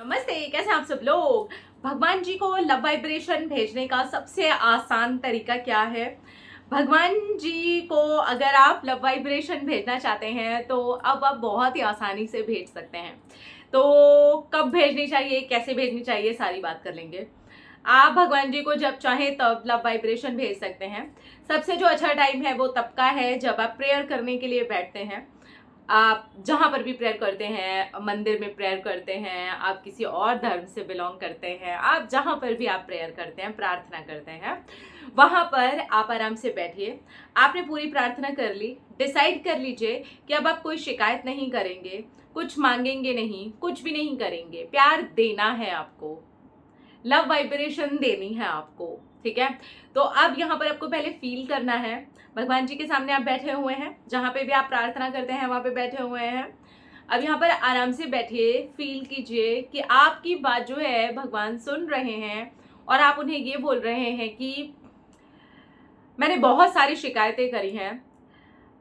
नमस्ते, कैसे हैं आप सब लोग। भगवान जी को लव वाइब्रेशन भेजने का सबसे आसान तरीका क्या है? भगवान जी को अगर आप लव वाइब्रेशन भेजना चाहते हैं तो अब आप बहुत ही आसानी से भेज सकते हैं। तो कब भेजनी चाहिए, कैसे भेजनी चाहिए, सारी बात कर लेंगे। आप भगवान जी को जब चाहें तब लव वाइब्रेशन भेज सकते हैं। सबसे जो अच्छा टाइम है वो तब का है जब आप प्रेयर करने के लिए बैठते हैं। आप जहाँ पर भी प्रेयर करते हैं, मंदिर में प्रेयर करते हैं, आप किसी और धर्म से बिलोंग करते हैं, आप जहाँ पर भी आप प्रेयर करते हैं, प्रार्थना करते हैं, वहाँ पर आप आराम से बैठिए। आपने पूरी प्रार्थना कर ली, डिसाइड कर लीजिए कि अब आप कोई शिकायत नहीं करेंगे, कुछ मांगेंगे नहीं, कुछ भी नहीं करेंगे। प्यार देना है आपको, लव वाइब्रेशन देनी है आपको, ठीक है। तो अब यहाँ पर आपको पहले फील करना है। भगवान जी के सामने आप बैठे हुए हैं, जहाँ पे भी आप प्रार्थना करते हैं वहाँ पे बैठे हुए हैं। अब यहाँ पर आराम से बैठिए, फील कीजिए कि आपकी बात जो है भगवान सुन रहे हैं और आप उन्हें ये बोल रहे हैं कि मैंने बहुत सारी शिकायतें करी हैं,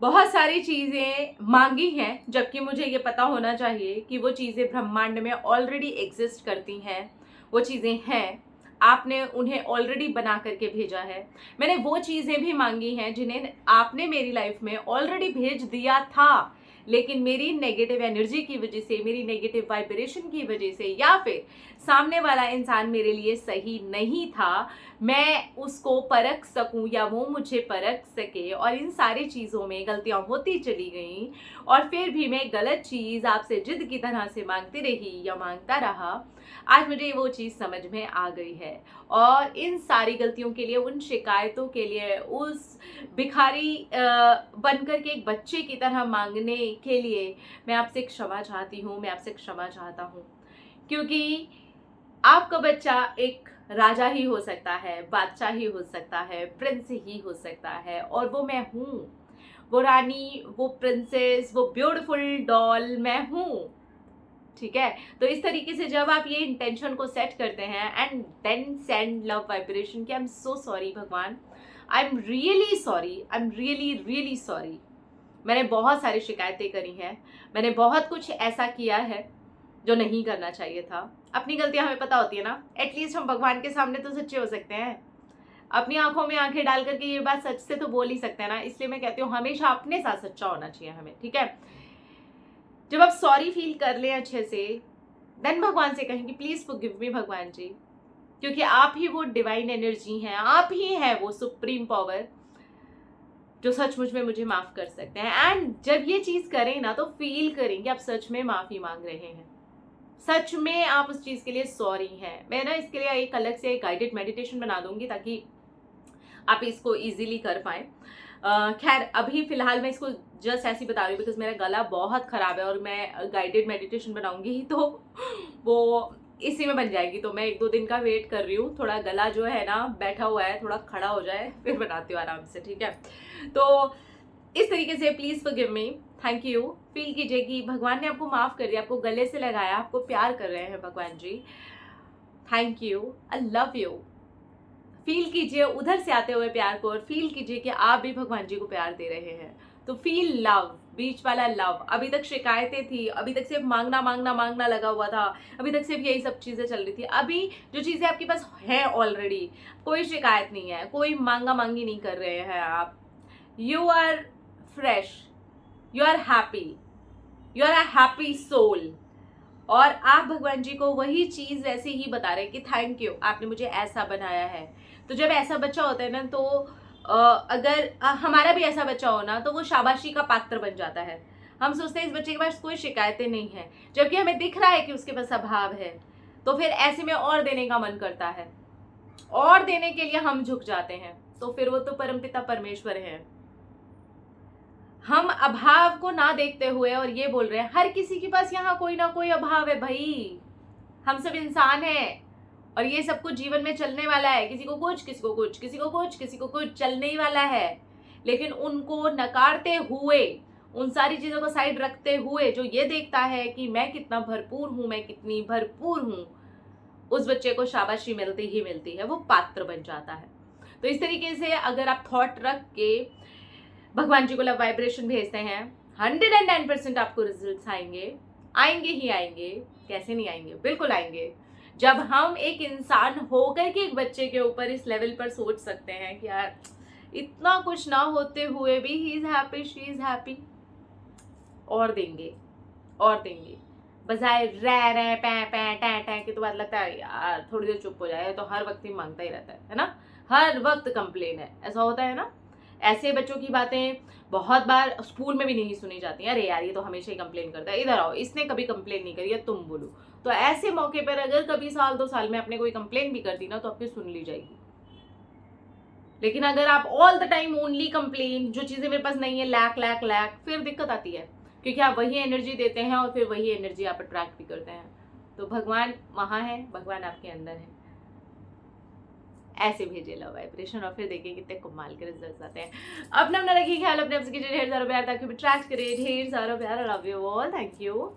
बहुत सारी चीज़ें मांगी हैं, जबकि मुझे ये पता होना चाहिए कि वो चीज़ें ब्रह्मांड में ऑलरेडी एग्जिस्ट करती हैं, वो चीज़ें हैं, आपने उन्हें ऑलरेडी बना करके भेजा है। मैंने वो चीज़ें भी मांगी हैं जिन्हें आपने मेरी लाइफ में ऑलरेडी भेज दिया था, लेकिन मेरी नेगेटिव एनर्जी की वजह से, मेरी नेगेटिव वाइब्रेशन की वजह से, या फिर सामने वाला इंसान मेरे लिए सही नहीं था, मैं उसको परख सकूं या वो मुझे परख सके, और इन सारी चीज़ों में गलतियां होती चली गई और फिर भी मैं गलत चीज़ आपसे जिद की तरह से मांगती रही या मांगता रहा। आज मुझे वो चीज़ समझ में आ गई है और इन सारी गलतियों के लिए, उन शिकायतों के लिए, उस भिखारी बनकर के एक बच्चे की तरह मांगने के लिए मैं आपसे क्षमा चाहती हूँ, मैं आपसे क्षमा चाहता हूँ। क्योंकि आपका बच्चा एक राजा ही हो सकता है, बादशाह ही हो सकता है, प्रिंस ही हो सकता है, और वो मैं हूँ। वो रानी, वो प्रिंसेस, वो ब्यूटीफुल डॉल मैं हूँ, ठीक है। तो इस तरीके से जब आप ये इंटेंशन को सेट करते हैं and then send love vibration कि आई एम सो सॉरी भगवान, I am really sorry, I am really really sorry. मैंने बहुत सारी शिकायतें करी हैं, मैंने बहुत कुछ ऐसा किया है जो नहीं करना चाहिए था। अपनी गलतियां हमें पता होती है ना, एटलीस्ट हम भगवान के सामने तो सच्चे हो सकते हैं। अपनी आंखों में आंखें डाल करके ये बात सच से तो बोल ही सकते हैं ना। इसलिए मैं कहती हूँ हमेशा अपने साथ सच्चा होना चाहिए हमें, ठीक है। जब आप सॉरी फील कर लें अच्छे से, देन भगवान से कहें कि प्लीज फॉरगिव मी भगवान जी, क्योंकि आप ही वो डिवाइन एनर्जी हैं, आप ही हैं वो सुप्रीम पावर जो सचमुच में मुझे माफ कर सकते हैं। एंड जब ये चीज करें ना तो फील करें कि आप सच में माफी मांग रहे हैं, सच में आप उस चीज के लिए सॉरी हैं। मैं ना इसके लिए एक अलग से गाइडेड मेडिटेशन बना दूंगी ताकि आप इसको इजीली कर पाएं। खैर अभी फिलहाल मैं इसको जस्ट ऐसे बता रही हूँ बिकॉज मेरा गला बहुत खराब है और मैं गाइडेड मेडिटेशन बनाऊंगी तो वो इसी में बन जाएगी। तो मैं 1-2 दिन का वेट कर रही हूँ, थोड़ा गला जो है ना बैठा हुआ है, थोड़ा खड़ा हो जाए फिर बनाती हूँ आराम से, ठीक है। तो इस तरीके से please forgive me, thank you. Feel कीजिए कि भगवान ने आपको माफ कर दिया, आपको गले से लगाया, आपको प्यार कर रहे हैं भगवान जी। Thank you, I love you. Feel कीजिए उधर से आते हुए प्यार को और फील कीजिए कि आप भी भगवान जी को प्यार दे रहे हैं। तो फील लव, बीच वाला लव। अभी तक शिकायतें थी, अभी तक सिर्फ मांगना मांगना मांगना लगा हुआ था, अभी तक सिर्फ यही सब चीजें चल रही थी। अभी जो चीजें आपके पास है ऑलरेडी, कोई शिकायत नहीं है, कोई मांगा मांगी नहीं कर रहे हैं आप। You are fresh, you are happy, you are a happy soul, और आप भगवान जी को वही चीज वैसे ही बता रहे हैं कि थैंक यू, आपने मुझे ऐसा बनाया है। तो जब ऐसा बच्चा होता है ना तो अगर हमारा भी ऐसा बच्चा हो ना तो वो शाबाशी का पात्र बन जाता है। हम सोचते हैं इस बच्चे के पास कोई शिकायतें नहीं है, जबकि हमें दिख रहा है कि उसके पास अभाव है। तो फिर ऐसे में और देने का मन करता है, और देने के लिए हम झुक जाते हैं। तो फिर वो तो परमपिता परमेश्वर है। हम अभाव को ना देखते हुए और ये बोल रहे हैं हर किसी के पास यहाँ कोई ना कोई अभाव है भाई, हम सब इंसान हैं और ये सब कुछ जीवन में चलने वाला है। किसी को कुछ, किसी को कुछ, किसी को कुछ, किसी को कुछ चलने ही वाला है। लेकिन उनको नकारते हुए, उन सारी चीजों को साइड रखते हुए जो ये देखता है कि मैं कितना भरपूर हूं, मैं कितनी भरपूर हूं, उस बच्चे को शाबाशी मिलती ही मिलती है, वो पात्र बन जाता है। तो इस तरीके से अगर आप थॉट रख के भगवान जी को लव वाइब्रेशन भेजते हैं, 109% आपको रिजल्ट्स आएंगे, आएंगे ही आएंगे। कैसे नहीं आएंगे, बिल्कुल आएंगे। जब हम एक इंसान होकर के एक बच्चे के ऊपर इस लेवल पर सोच सकते हैं कि यार इतना कुछ ना होते हुए भी he is happy, she is happy, और देंगे और देंगे। बजाय रह रहे पै पै टै टै के, तो बात लगता है यार थोड़ी देर चुप हो जाए, तो हर वक्त ही मांगता ही रहता है ना, हर वक्त कंप्लेन है, ऐसा होता है ना। ऐसे बच्चों की बातें बहुत बार स्कूल में भी नहीं सुनी जाती हैं, अरे यार ये तो हमेशा ही कंप्लेन करता है, इधर आओ, इसने कभी कंप्लेन नहीं करी है, तुम बोलो। तो ऐसे मौके पर अगर कभी साल 2 साल में आपने कोई कंप्लेन भी कर दी ना, तो आपकी सुन ली जाएगी। लेकिन अगर आप all the time only complain, जो चीजें मेरे पास नहीं है, लैक लैक लैक, फिर दिक्कत आती है, क्योंकि आप वही एनर्जी देते हैं और फिर वही एनर्जी आप अट्रैक्ट भी करते हैं। तो भगवान वहां है, भगवान आपके अंदर है। ऐसे भेजिए लव वाइब्रेशन और फिर देखिए कितने कमाल के रिजल्ट्स आते हैं। अपना रखिए ख्याल, अपने आपसे कीजिए ढेर सारा प्यार, ताकि अट्रैक्ट करिए ढेर सारा प्यार। Love you all, thank you.